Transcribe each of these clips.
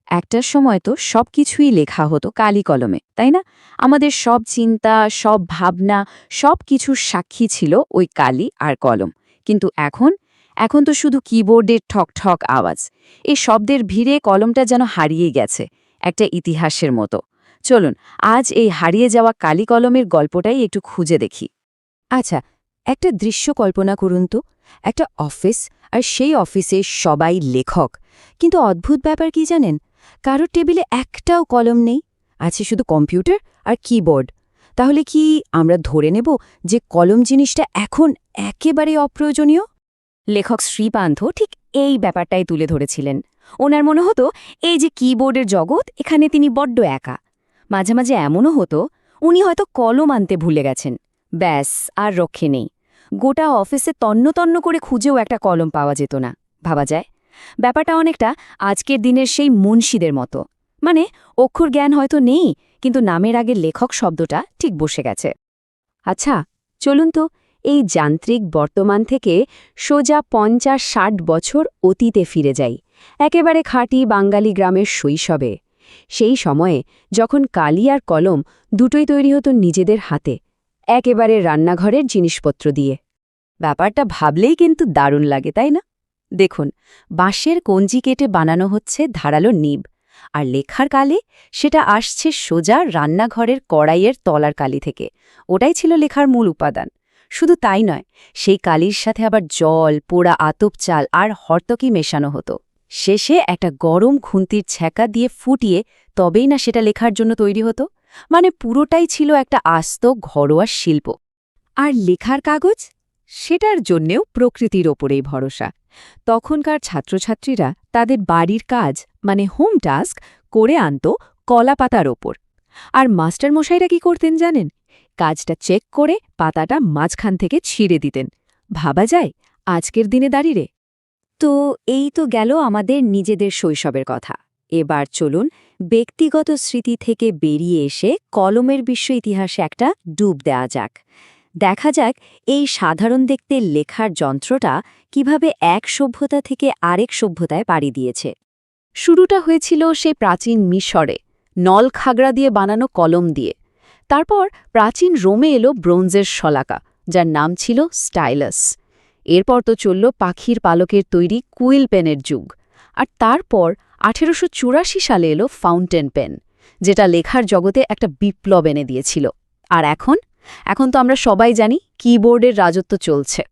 একটা সময় তো সবকিছুই লেখা হতো কালি কলমে, তাই না? আমাদের সব চিন্তা, সব ভাবনা, সব কিছুর সাক্ষী ছিল ওই কালি আর কলম। কিন্তু এখন তো শুধু কিবোর্ডের ঠক ঠক আওয়াজ। এই শব্দের ভিড়ে কলমটা যেন হারিয়ে গেছে, একটা ইতিহাসের মতো। চলুন আজ এই হারিয়ে যাওয়া কালি কলমের গল্পটাই একটু খুঁজে দেখি। আচ্ছা, একটা দৃশ্য কল্পনা করুন তো, একটা অফিস, আর সেই অফিসে সবাই লেখক। কিন্তু অদ্ভুত ব্যাপার কি জানেন, কারোর টেবিলে একটাও কলম নেই, আছে শুধু কম্পিউটার আর কিবোর্ড। তাহলে কি আমরা ধরে নেব যে কলম জিনিসটা এখন একেবারে অপ্রয়োজনীয়? লেখক শ্রীপান্থ ঠিক এই ব্যাপারটাই তুলে ধরেছিলেন। ওনার মনে হতো এই যে কিবোর্ডের জগৎ, এখানে তিনি বড্ড একা। মাঝে মাঝে এমনও হতো উনি হয়তো কলম আনতে ভুলে গেছেন। ব্যাস, আর রক্ষে নেই। গোটা অফিসে তন্ন তন্ন করে খুঁজেও একটা কলম পাওয়া যেত না। ভাবা যায়, ব্যাপারটা অনেকটা আজকের দিনের সেই মুন্সিদের মতো। মানে অক্ষর জ্ঞান হয়তো নেই, কিন্তু নামের আগে লেখক শব্দটা ঠিক বসে গেছে। আচ্ছা, চলুন তো এই যান্ত্রিক বর্তমান থেকে সোজা ৫০-৬০ বছর অতীতে ফিরে যাই, একেবারে খাঁটি বাঙালি গ্রামের শৈশবে। সেই সময়ে যখন কালি আর কলম দুটোই তৈরি হতো নিজেদের হাতে, একেবারে রান্নাঘরের জিনিসপত্র দিয়ে। ব্যাপারটা ভাবলেই কিন্তু দারুণ লাগে, তাই না? দেখুন, বাঁশের কঞ্জি কেটে বানানো হচ্ছে ধারালো নিব, আর লেখার কালে সেটা আসছে সোজা রান্নাঘরের কড়াইয়ের তলার কালি থেকে। ওটাই ছিল লেখার মূল উপাদান। শুধু তাই নয়, সেই কালির সাথে আবার জল, পোড়া আতপ চাল আর হর্তকি মেশানো হতো। শেষে একটা গরম খুন্তির ছ্যাঁকা দিয়ে ফুটিয়ে তবেই না সেটা লেখার জন্য তৈরি হতো। মানে পুরোটাই ছিল একটা আস্ত ঘরোয়া শিল্প। আর লেখার কাগজ, সেটার জন্যেও প্রকৃতির ওপরেই ভরসা। তখনকার ছাত্রছাত্রীরা তাদের বাড়ির কাজ, মানে হোম টাস্ক, করে আনত কলাপাতার ওপর। আর মাস্টারমশাইরা কি করতেন জানেন? কাজটা চেক করে পাতাটা মাঝখান থেকে ছিঁড়ে দিতেন। ভাবা যায় আজকের দিনে দাঁড়িয়ে? তো এই তো গেল আমাদের নিজেদের শৈশবের কথা। এবার চলুন ব্যক্তিগত স্মৃতি থেকে বেরিয়ে এসে কলমের বিশ্ব ইতিহাসে একটা ডুব দেওয়া যাক। দেখা যাক এই সাধারণ দেখতে লেখার যন্ত্রটা কিভাবে এক সভ্যতা থেকে আরেক সভ্যতায় পাড়ি দিয়েছে। শুরুটা হয়েছিল সেই প্রাচীন মিশরে, নলখাগড়া দিয়ে বানানো কলম দিয়ে। তারপর প্রাচীন রোমে এলো ব্রোঞ্জের শলাকা, যার নাম ছিল স্টাইলাস। এরপর তো চলল পাখির পালকের তৈরি কুইল পেনের যুগ। আর তারপর ১৮৮৪ সালে এলো ফাউন্টেন পেন, যেটা লেখার জগতে একটা বিপ্লব এনে দিয়েছিল। আর এখন তো আমরা সবাই জানি কিবোর্ডের রাজত্ব চলছে।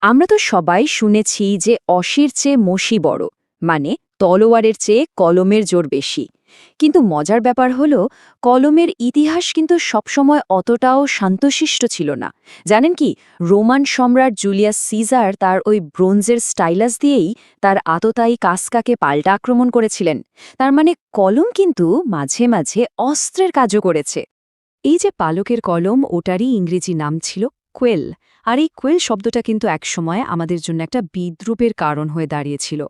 আমরা তো সবাই শুনেছি যে অসির চেয়ে মসি বড়, মানে তলোয়ারের চেয়ে কলমের জোর বেশি। কিন্তু মজার ব্যাপার হলো, কলমের ইতিহাস কিন্তু সবসময় অতটাও শান্তশিষ্ট ছিল না। জানেন কি, রোমান সম্রাট জুলিয়াস সিজার তার ওই ব্রোঞ্জের স্টাইলাস দিয়েই তার আততায়ী কাসকাকে পাল্টা আক্রমণ করেছিলেন। তার মানে কলম কিন্তু মাঝে মাঝে অস্ত্রের কাজও করেছে। এই যে পালকের কলম, ওটারই ইংরেজি নাম ছিল কোয়েল। আর এই কোয়েল শব্দটা কিন্তু একসময় আমাদের জন্য একটা বিদ্রূপের কারণ হয়ে দাঁড়িয়েছিল।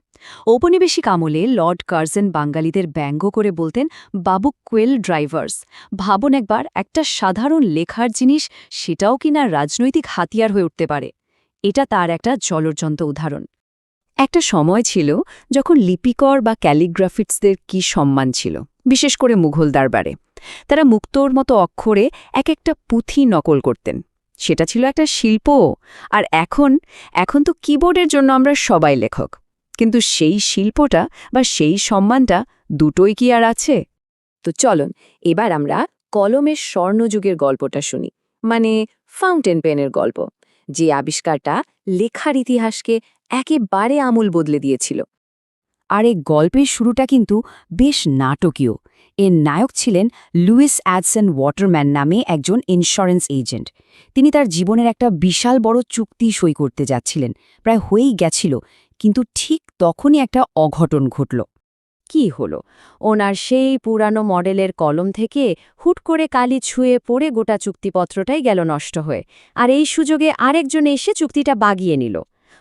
ঔপনিবেশিক আমলে লর্ড কার্জন বাঙালিদের ব্যঙ্গ করে বলতেন, বাবু কোয়েল ড্রাইভার্স। ভাবুন একবার, একটা সাধারণ লেখার জিনিস, সেটাও কিনা রাজনৈতিক হাতিয়ার হয়ে উঠতে পারে। এটা তার একটা জ্বলজ্জন্ত উদাহরণ। একটা সময় ছিল যখন লিপিকর বা ক্যালিগ্রাফিস্টদের কি সম্মান ছিল, বিশেষ করে মুঘল দরবারে। তারা মুক্তোর মতো অক্ষরে এক একটা পুঁথি নকল করতেন। সেটা ছিল একটা শিল্প। আর এখন তো কিবোর্ডের জন্য আমরা সবাই লেখক। কিন্তু সেই শিল্পটা বা সেই সম্মানটা দুটোই কি আর আছে? তো চলুন এবার আমরা কলমের স্বর্ণযুগের গল্পটা শুনি, মানে ফাউন্টেন পেনের গল্প, যে আবিষ্কারটা লেখার ইতিহাসকে একেবারে আমূল বদলে দিয়েছিল। আর এই গল্পের শুরুটা কিন্তু বেশ নাটকীয়। এর নায়ক ছিলেন লুইস অ্যাডসন ওয়াটারম্যান নামে একজন ইন্স্যুরেন্স এজেন্ট। তিনি তার জীবনের একটা বিশাল বড় চুক্তি সই করতে যাচ্ছিলেন, প্রায় হয়েই গেছিল। কিন্তু ঠিক তখনই একটা অঘটন ঘটল। কি হলো? ওনার সেই পুরানো মডেলের কলম থেকে হুট করে কালি ছুঁয়ে পড়ে গোটা চুক্তিপত্রটাই গেল নষ্ট হয়ে। আর এই সুযোগে আরেকজন এসে চুক্তিটা বাগিয়ে নিল।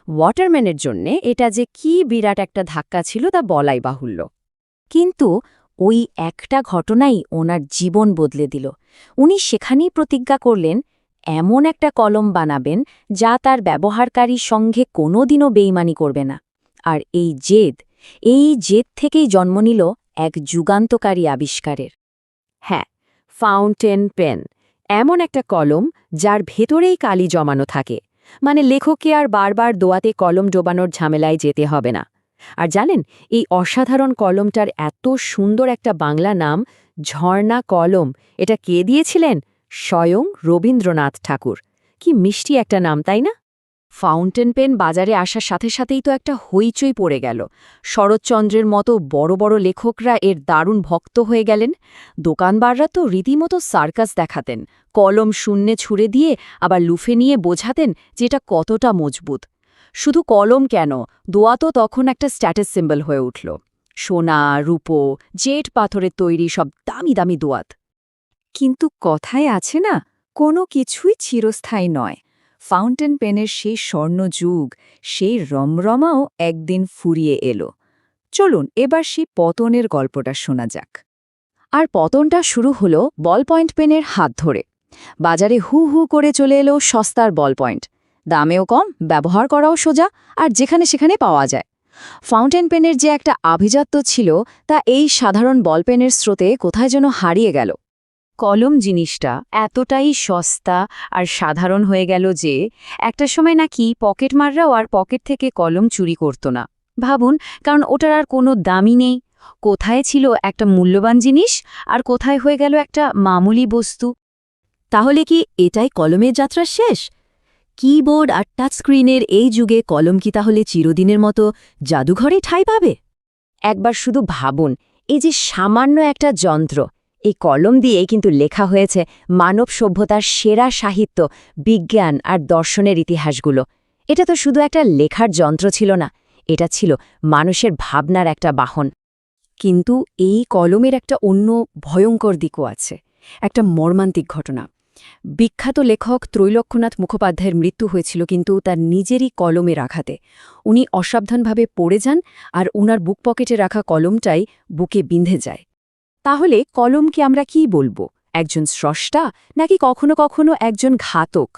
ওয়াটারম্যানের জন্যে এটা যে কি বিরাট একটা ধাক্কা ছিল তা বলাই বাহুল্য। কিন্তু ওই একটা ঘটনাই ওনার জীবন বদলে দিল। উনি সেখানেই প্রতিজ্ঞা করলেন, এমন একটা কলম বানাবেন যা তার ব্যবহারকারীর সঙ্গে কোনোদিনও বেইমানি করবে না। আর এই জেদ থেকেই জন্ম নিল এক যুগান্তকারী আবিষ্কারের। হ্যাঁ, ফাউন্টেন পেন, এমন একটা কলম যার ভেতরেই কালি জমানো থাকে, মানে লেখককে আর বারবার দোয়াতে কলম ডোবানোর ঝামেলায় যেতে হবে না। আর জানেন, এই অসাধারণ কলমটার এত সুন্দর একটা বাংলা নাম ঝর্ণা কলম, এটা কে দিয়েছিলেন? স্বয়ং রবীন্দ্রনাথ ঠাকুর। কি মিষ্টি একটা নাম, তাই না? ফাউন্টেন পেন বাজারে আসার সাথে সাথেই তো একটা হইচই পড়ে গেল। শরৎচন্দ্রের মতো বড় বড় লেখকরা এর দারুণ ভক্ত হয়ে গেলেন। দোকানদাররা তো রীতিমতো সার্কাস দেখাতেন, কলম শূন্যে ছুঁড়ে দিয়ে আবার লুফে নিয়ে বোঝাতেন যে এটা কতটা মজবুত। শুধু কলম কেন, দোয়া তো তখন একটা স্ট্যাটাস সিম্বল হয়ে উঠল। সোনা, রূপো, জেট পাথরের তৈরি সব দামি দামি দোয়াত। কিন্তু কথায় আছে না, কোনো কিছুই চিরস্থায়ী নয়। ফাউন্টেন পেনের সেই স্বর্ণযুগ, সেই রমরমাও একদিন ফুরিয়ে এলো। চলুন এবার সেই পতনের গল্পটা শোনা যাক। আর পতনটা শুরু হলো বল পয়েন্ট পেনের হাত ধরে। বাজারে হু হু করে চলে এলো সস্তার বল পয়েন্ট, দামেও কম, ব্যবহার করাও সোজা, আর যেখানে সেখানে পাওয়া যায়। ফাউন্টেন পেনের যে একটা আভিজাত্য ছিল, তা এই সাধারণ বল পেনের স্রোতে কোথায় যেন হারিয়ে গেল। কলম জিনিসটা এতটাই সস্তা আর সাধারণ হয়ে গেল যে একটা সময় নাকি পকেটমাররাও আর পকেট থেকে কলম চুরি করত না। ভাবুন, কারণ ওটার আর কোনো দামই নেই। কোথায় ছিল একটা মূল্যবান জিনিস, আর কোথায় হয়ে গেল একটা মামুলি বস্তু। তাহলে কি এটাই কলমের যাত্রা শেষ? কিবোর্ড আর টাচ স্ক্রিনের এই যুগে কলম কি তাহলে চিরদিনের মতো জাদুঘরে ঠাঁই পাবে? একবার শুধু ভাবুন, এই যে সামান্য একটা যন্ত্র, এই কলম দিয়েই কিন্তু লেখা হয়েছে মানব সভ্যতার সেরা সাহিত্য, বিজ্ঞান আর দর্শনের ইতিহাসগুলো। এটা তো শুধু একটা লেখার যন্ত্র ছিল না, এটা ছিল মানুষের ভাবনার একটা বাহন। কিন্তু এই কলমের একটা অন্য ভয়ঙ্কর দিকও আছে, একটা মর্মান্তিক ঘটনা। বিখ্যাত লেখক ত্রৈলোক্যনাথ মুখোপাধ্যায়ের মৃত্যু হয়েছিল কিন্তু তার নিজেরই কলমের আঘাতে। উনি অসাবধানভাবে পড়ে যান, আর উনার বুক পকেটে রাখা কলমটাই বুকে বিঁধে যায়। তাহলে কলমকে আমরা কি বলবো? একজন স্রষ্টা, নাকি কখনো কখনো একজন ঘাতক?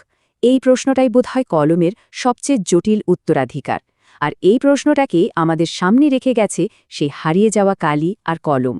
এই প্রশ্নটাই বোধহয় কলমের সবচেয়ে জটিল উত্তরাধিকার। আর এই প্রশ্নটাকে আমাদের সামনে রেখে গেছে সেই হারিয়ে যাওয়া কালি আর কলম।